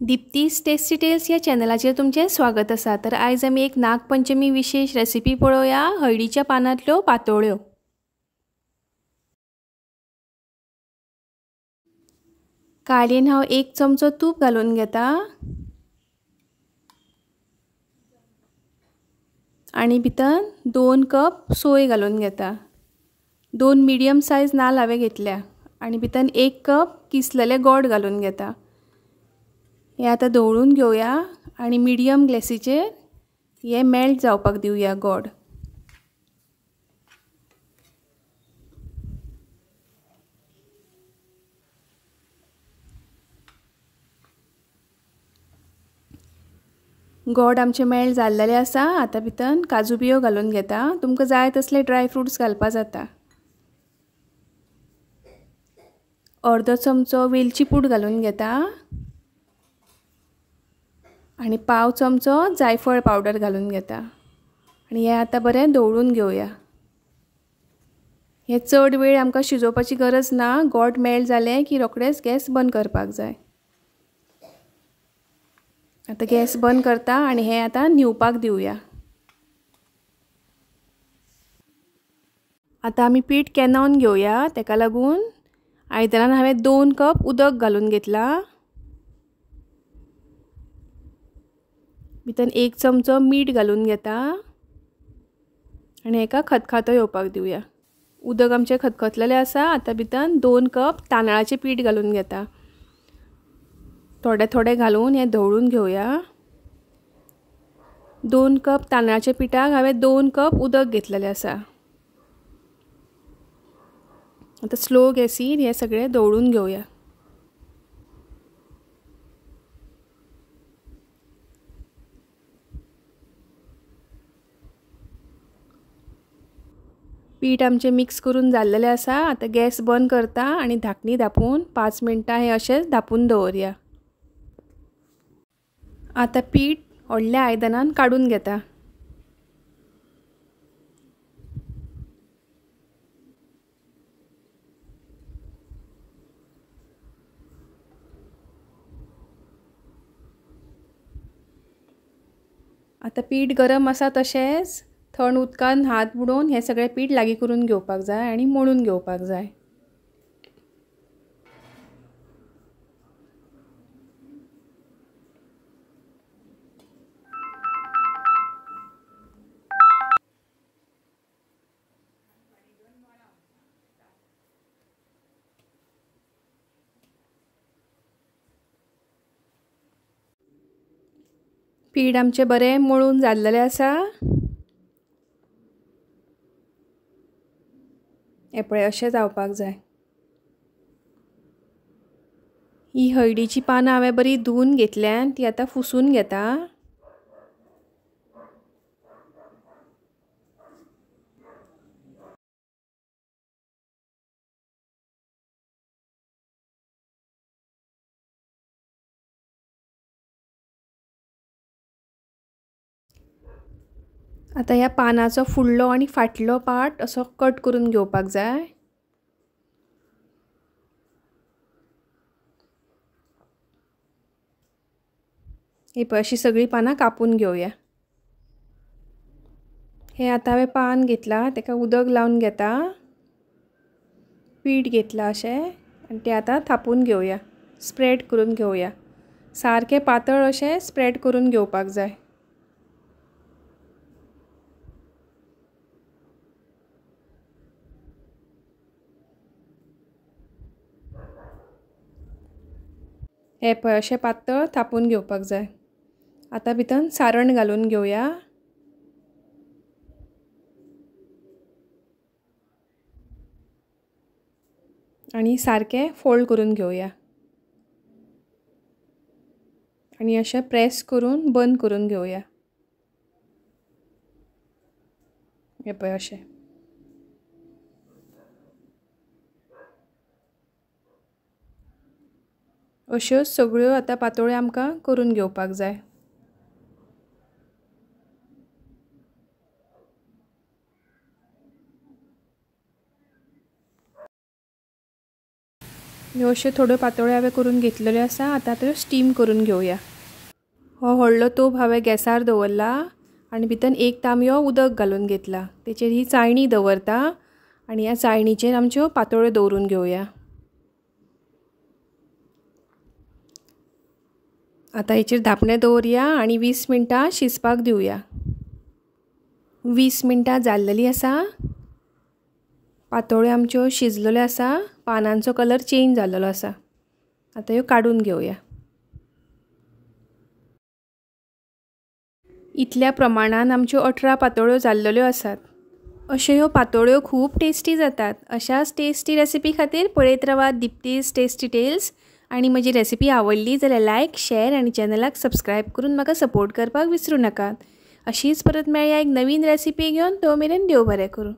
दीप्तीज tasty tales या चॅनलाचेर तुमचे स्वागत आसा। तर आयज आमी एक नागपंचमी विशेष रेसिपी पळोवया, हळदीच्या पानांतल्यो पातोळ्यो। काडयेन हांव 1 चमचो तूप घालून घेता आनी भितर 2 कप सोय घालून घेता। 2 मिडियम सायज नाल्ल हांवें घेतल्या आनी भितर 1 कप किसलेले गोड घालून घेता। हे आता धवळून घेवया आणि मिडियम गॅसीचेर हे मेल्ट जावपाक दिवया गोड। गोड आमचे मेल्ट जाल्लेले आसा। आता भितर काजू बियो घालून घेता। तुमकां जाय तसले ड्राय फ्रूट्स घालपा जाता। अर्दो चमचो वेलची पूड घालून घेता आणि पाव चमचो जायफळ पावडर घालून घेता आणि हे आता बरें धवळून घेवया। हे चड वेळ आमकां शिजोवपाची गरज ना, गोड मेल्ट जाले की रोखडेच गॅस बंद करपाक जाय। आता गॅस बंद करता आणि हे आता न्हिवपाक दिवया। आता आमी पीठ केनावून घेवया, तेका लागून आयदनान हांवें 2 कप उदक घालून घेतला। भितर 1 चमचो मीठ घालून घेता आणि एका खतखतो येवपाक दिवया। उदक आमचे खतखतलेले आसा। आता भितर 2 कप तांदळाचे पीठ घालून घेता। थोडे थोडे घालून हे धवळून घेवया। 2 कप तांदळाच्या पिठाक हांवें 2 कप उदक घेतलेले आसा। आता स्लो गॅसीर हे सगळे धवळून घेवया। पीठ आमचे मिक्स करून जाल्लेले आसा। आता गॅस बंद करता आणि धाकणी धापून 5 मिनटां हे अशेंच धापून दवरया। आता पीठ व्हडल्या आयदनान काडून घेता। आता पीठ गरम आसा तशेंच थंड उदकान हात बुडोवन हे सगळे पीठ लागीं करून घेवपाक जाय आणि मळून घेवपाक जाय। पीठ आमचे बरें मळून जाल्लेले आसा। हे पळय अशें जावपाक जाय। ही हळदीची पानां हांवें बरी धुवन घेतल्यान ती आता फुसून घेता। आता ह्या पानाचो फुडलो आणि फाटलो पार्ट असो कट करून घेवपाक जाय। हे पळय अशी सगळी पानां कापून घेवया। हे आता हांवें पान घेतला, तेका उदक लावन घेता, पीठ घेतला अशें आणि ते आता थापून घेवया, स्प्रेड करून घेवया। सारखे पातळ अशें स्प्रेड करून घेवपाक जाय। हे पळय अशें पातळ थापून घेवपाक जाय। आता भितर सारण घालून घेवया। आणि सारखे फोल्ड करून घेवया आणि अशें प्रेस करून बंद करून घेवया। हे पळय अशें। अश्यो सगळ्यो आता पातोळ्यो आमकां करून घेवपाक जाय। ह्यो अश्यो थोड्यो पातोळ्यो हांवें करून घेतलेल्यो आसा. आतां त्यो स्टीम करून घेवया. हो व्हडलो तोप हांवें गॅसार दवरला आनी भितर एक तांबयो उदक घालून घेतला. तेचेर ही चाळणी दवरता आनी ह्या चाळणीचेर आमच्यो पातोळ्यो दवरून घेवया. आतां हेचेर धापणें दवरया आनी 20 मिनटां शिजपाक दिवया. 20 मिनटां जाल्लेलीं आसा. पातोळ्यो आमच्यो शिजलेल्यो आसा. पानांचो कलर चेंज जाल्लो आसा. आतां ह्यो काडून घेवया. इतल्या प्रमाणान आमच्यो 18 पातोळ्यो जाल्लेल्यो आसात. अश्यो ह्यो पातोळ्यो खूब टेस्टी जातात. अशाच टेस्टी रेसिपी खातीर पळयत रावात दिप्तीज टेस्टी टेल्स. आनी म्हजी रेसिपी आवडली जाल्यार लायक, शेअर आनी चॅनलाक सबस्क्रायब करून म्हाका सपोर्ट करपाक विसरूं नाकात. अशीच परत मेळया एक नवीन रेसिपी घेवन. तो मेरेन देव बरें करूं.